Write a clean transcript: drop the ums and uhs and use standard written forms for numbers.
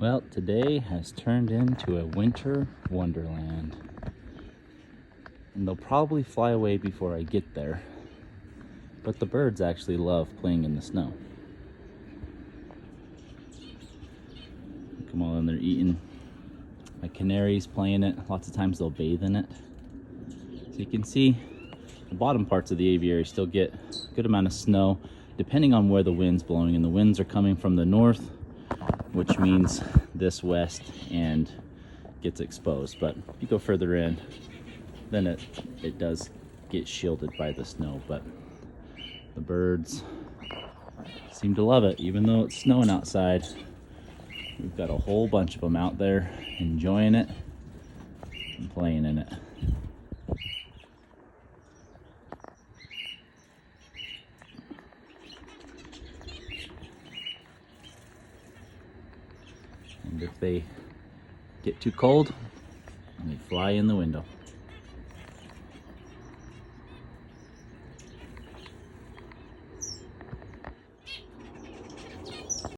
Well, today has turned into a winter wonderland. And they'll probably fly away before I get there. But the birds actually love playing in the snow. Come on, they're eating. My canaries play in it. Lots of times they'll bathe in it. So you can see the bottom parts of the aviary still get a good amount of snow depending on where the wind's blowing. And the winds are coming from the north, which means this west, and gets exposed. But if you go further in, then it does get shielded by the snow. But the birds seem to love it, even though it's snowing outside. We've got a whole bunch of them out there enjoying it and playing in it. And if they get too cold, they fly in the window.